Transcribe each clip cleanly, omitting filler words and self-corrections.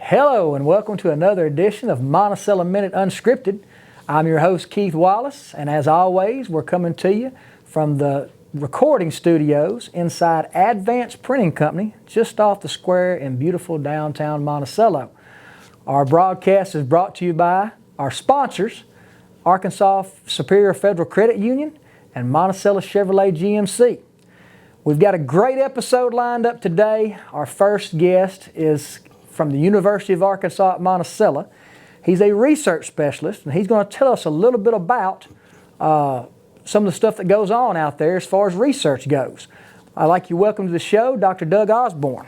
Hello and welcome to another edition of Monticello Minute Unscripted. I'm your host Keith Wallace, and as always we're coming to you from the recording studios inside Advance Printing Company just off the square in beautiful downtown Monticello. Our broadcast is brought to you by our sponsors, Arkansas Superior Federal Credit Union and Monticello Chevrolet GMC. We've got a great episode lined up today. Our first guest is from the University of Arkansas at Monticello. He's a research specialist, and he's going to tell us a little bit about some of the stuff that goes on out there as far as research goes. I'd like to welcome to the show Dr. Doug Osbourne.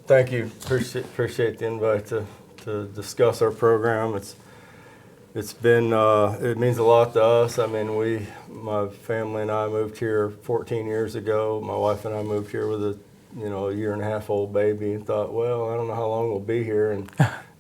Thank you. Appreciate the invite to discuss our program. It's been it means a lot to us. I mean, my family and I moved here 14 years ago. My wife and I moved here with a year and a half old baby, and thought, well, I don't know how long we'll be here, and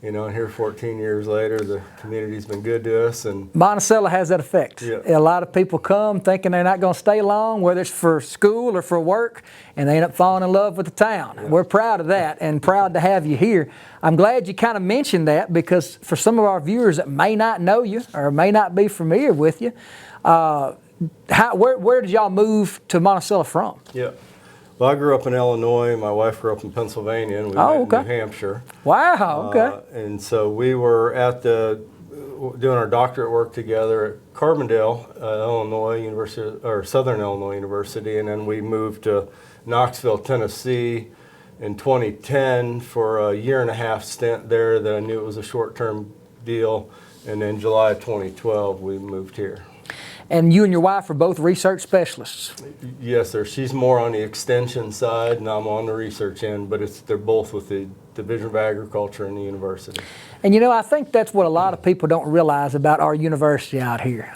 and here 14 years later, the community's been good to us. And Monticello has that effect. Yeah. A lot of people come thinking they're not going to stay long, whether it's for school or for work, and they end up falling in love with the town. Yeah. We're proud of that and proud to have you here. I'm glad you kind of mentioned that, because for some of our viewers that may not know you or may not be familiar with you, where did y'all move to Monticello from? Yeah. Well, I grew up in Illinois. My wife grew up in Pennsylvania, and we met in New Hampshire. Wow, okay. And so we were doing our doctorate work together at Carbondale, Illinois Southern Illinois University, and then we moved to Knoxville, Tennessee in 2010 for a year and a half stint there that I knew it was a short-term deal, and in July of 2012 we moved here. And you and your wife are both research specialists? Yes, sir. She's more on the extension side, and I'm on the research end, but they're both with the Division of Agriculture and the university. And I think that's what a lot of people don't realize about our university out here.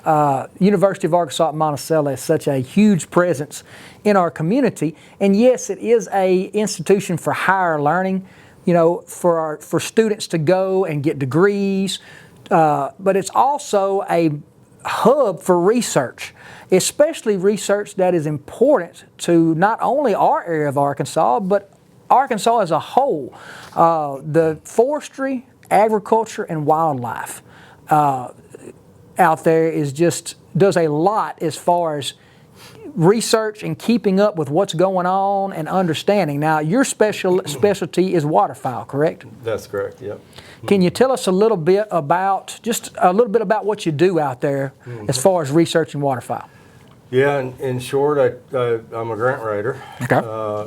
University of Arkansas at Monticello is such a huge presence in our community, and yes, it is a institution for higher learning, for students to go and get degrees, but it's also a hub for research, especially research that is important to not only our area of Arkansas, but Arkansas as a whole. The forestry, agriculture, and wildlife out there does a lot as far as research and keeping up with what's going on and understanding. Now, your specialty is waterfowl, correct? That's correct, yep. Can you tell us a little bit about what you do out there as far as researching waterfowl? Yeah, in short, I'm a grant writer, okay.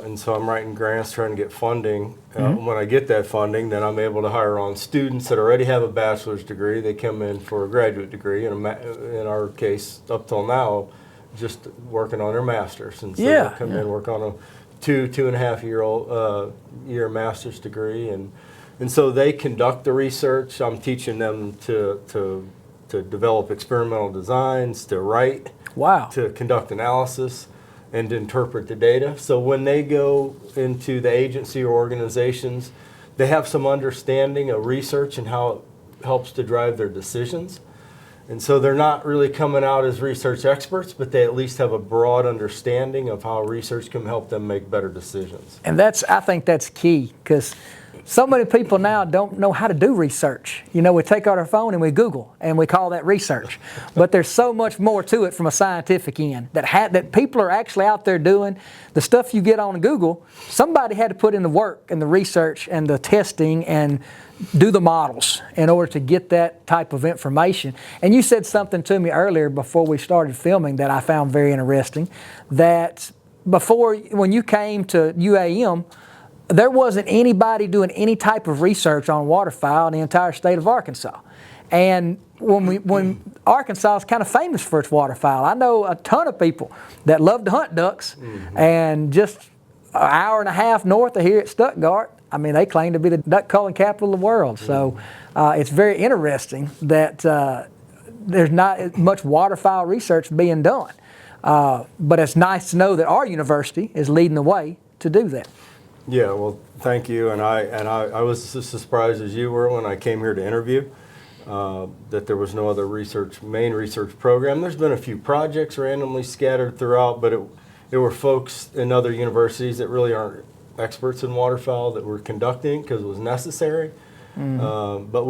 And so I'm writing grants, trying to get funding. When I get that funding, then I'm able to hire on students that already have a bachelor's degree. They come in for a graduate degree, and in our case, up till now, just working on their master's. And so they come in and work on a two and a half year master's degree, and so they conduct the research. I'm teaching them to develop experimental designs, to write, to conduct analysis, and to interpret the data. So when they go into the agency or organizations, they have some understanding of research and how it helps to drive their decisions. And so they're not really coming out as research experts, but they at least have a broad understanding of how research can help them make better decisions. And I think that's key, because so many people now don't know how to do research. We take out our phone and we Google, and we call that research. But there's so much more to it from a scientific end that people are actually out there doing. The stuff you get on Google, somebody had to put in the work and the research and the testing and do the models in order to get that type of information. And you said something to me earlier before we started filming that I found very interesting, that when you came to UAM, there wasn't anybody doing any type of research on waterfowl in the entire state of Arkansas. And when Arkansas is kind of famous for its waterfowl, I know a ton of people that love to hunt ducks, and just an hour and a half north of here at Stuttgart, they claim to be the duck calling capital of the world. So it's very interesting that there's not as much waterfowl research being done. But it's nice to know that our university is leading the way to do that. Yeah, well, thank you. And I was just as surprised as you were when I came here to interview that there was no other main research program. There's been a few projects randomly scattered throughout, but it were folks in other universities that really aren't experts in waterfowl that were conducting because it was necessary. But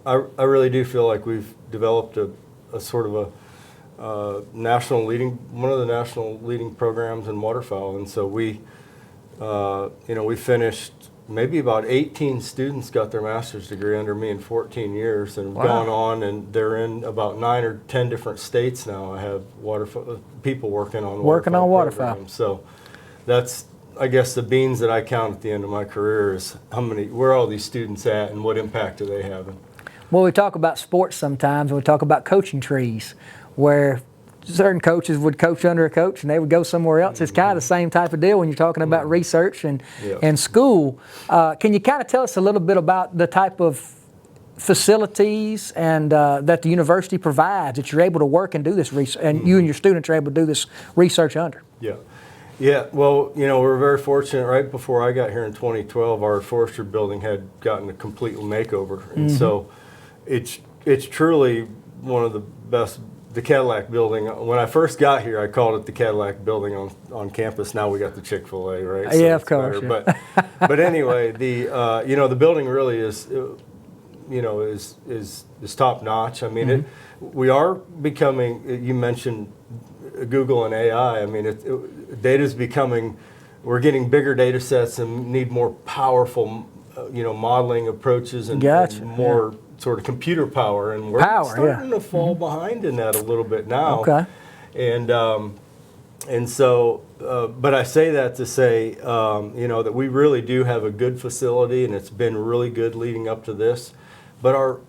I really do feel like we've developed a sort of one of the national leading programs in waterfowl, and so we finished. Maybe about 18 students got their master's degree under me in 14 years, and Wow. gone on, and they're in about 9 or 10 different states now. I have people working on waterfowl programs. So that's, I guess, the beans that I count at the end of my career is where are all these students at, and what impact are they having? Well, we talk about sports sometimes, and we talk about coaching trees, where certain coaches would coach under a coach and they would go somewhere else. It's kind of the same type of deal when you're talking about research and school. Can you kind of tell us a little bit about the type of facilities and that the university provides that you're able to work and do this research, and you and your students are able to do this research under? Yeah, well, we're very fortunate. Right before I got here in 2012, our forestry building had gotten a complete makeover. And so it's truly one of the best. The Cadillac building, when I first got here, I called it the Cadillac building on campus. Now we got the Chick-fil-A, right? So yeah, of course. Yeah. But anyway, the building really is top notch. I mean, we are becoming. You mentioned Google and AI. I mean, data's becoming. We're getting bigger data sets and need more powerful, modeling approaches and more. Sort of computer power, and we're starting to fall behind in that a little bit now. Okay. And so, but I say that to say, that we really do have a good facility, and it's been really good leading up to this. But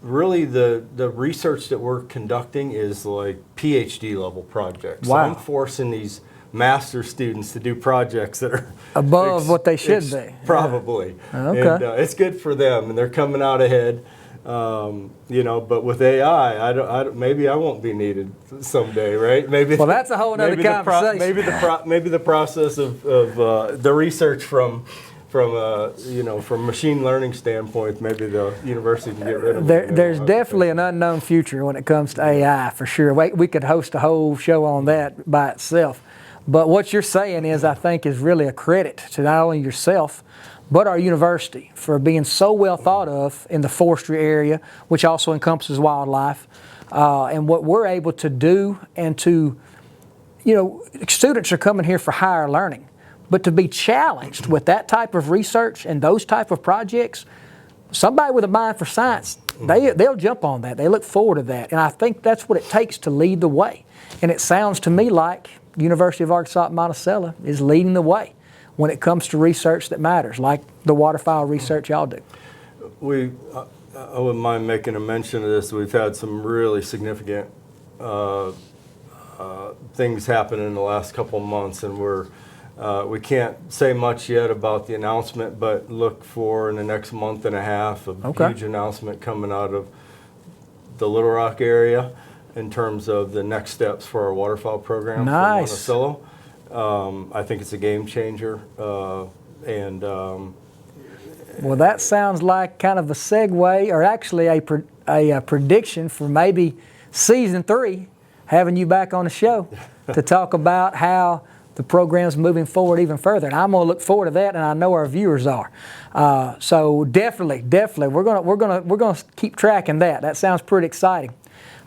really the research that we're conducting is like PhD level projects. Wow. So I'm forcing these master students to do projects that are above what they should be. Probably. Okay. And it's good for them, and they're coming out ahead. But with AI, maybe I won't be needed someday, right? Maybe. Well, that's a whole other conversation. Maybe the process of the research from machine learning standpoint, maybe the university can get rid of it. There's definitely an unknown future when it comes to AI, for sure. We could host a whole show on that by itself. But what you're saying is, I think, is really a credit to not only yourself, but our university for being so well thought of in the forestry area, which also encompasses wildlife, and what we're able to do, and to, students are coming here for higher learning, but to be challenged with that type of research and those type of projects, somebody with a mind for science, they'll jump on that. They look forward to that, and I think that's what it takes to lead the way. And it sounds to me like University of Arkansas at Monticello is leading the way when it comes to research that matters, like the waterfowl research y'all do. I wouldn't mind making a mention of this. We've had some really significant things happen in the last couple of months, and we can't say much yet about the announcement, but look for in the next month and a half a huge announcement coming out of the Little Rock area in terms of the next steps for our waterfowl program for Monticello. I think it's a game changer, well, that sounds like kind of a segue, or actually a prediction for maybe season 3, having you back on the show to talk about how the program's moving forward even further. And I'm going to look forward to that, and I know our viewers are. So definitely, we're going to keep tracking that. That sounds pretty exciting.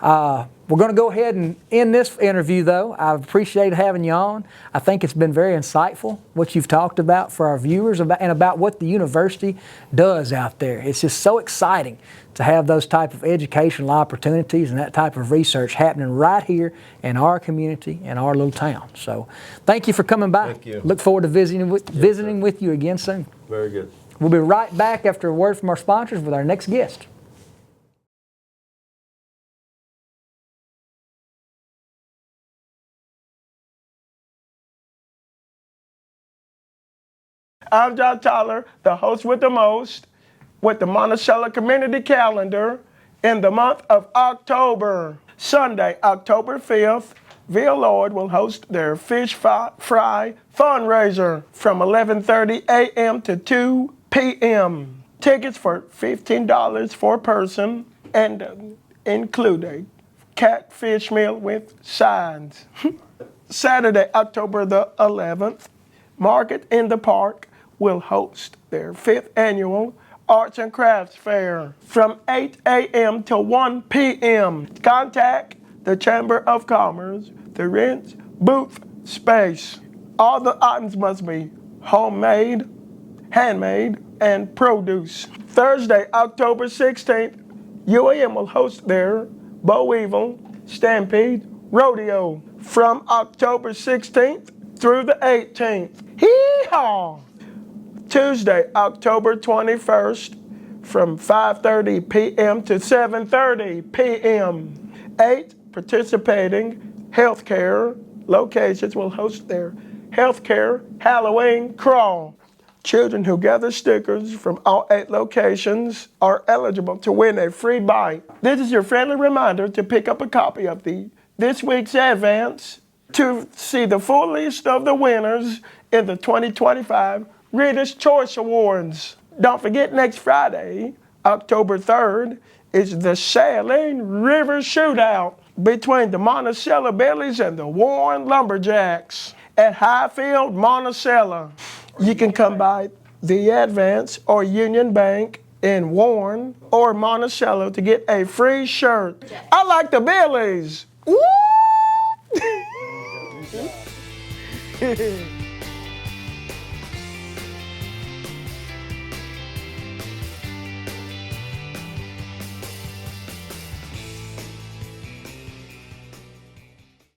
We're going to go ahead and end this interview, though. I've appreciated having you on. I think it's been very insightful, what you've talked about for our viewers and about what the university does out there. It's just so exciting to have those type of educational opportunities and that type of research happening right here in our community, in our little town. So thank you for coming by. Thank you. Look forward to visiting with you again soon. Very good. We'll be right back after a word from our sponsors with our next guest. I'm John Tyler, the host with the most, with the Monticello Community Calendar in the month of October. Sunday, October 5th, Ville Lord will host their Fish Fry fundraiser from 11:30 a.m. to 2 p.m. Tickets for $15 per person and include a catfish meal with sides. Saturday, October the 11th, Market in the Park will host their 5th annual Arts and Crafts Fair from 8 a.m. to 1 p.m. Contact the Chamber of Commerce to rent booth space. All the items must be homemade, handmade, and produce. Thursday, October 16th, UAM will host their Bow Weevil Stampede Rodeo from October 16th through the 18th. Hee-haw! Tuesday, October 21st, from 5:30 p.m. to 7:30 p.m. 8 participating healthcare locations will host their healthcare Halloween crawl. Children who gather stickers from all 8 locations are eligible to win a free bite. This is your friendly reminder to pick up a copy of this week's advance to see the full list of the winners in the 2025 Reader's Choice Awards. Don't forget, next Friday, October 3rd, is the Saline River Shootout between the Monticello Billies and the Warren Lumberjacks at Highfield, Monticello. You can come by the Advance or Union Bank in Warren or Monticello to get a free shirt. I like the Billies. Woo!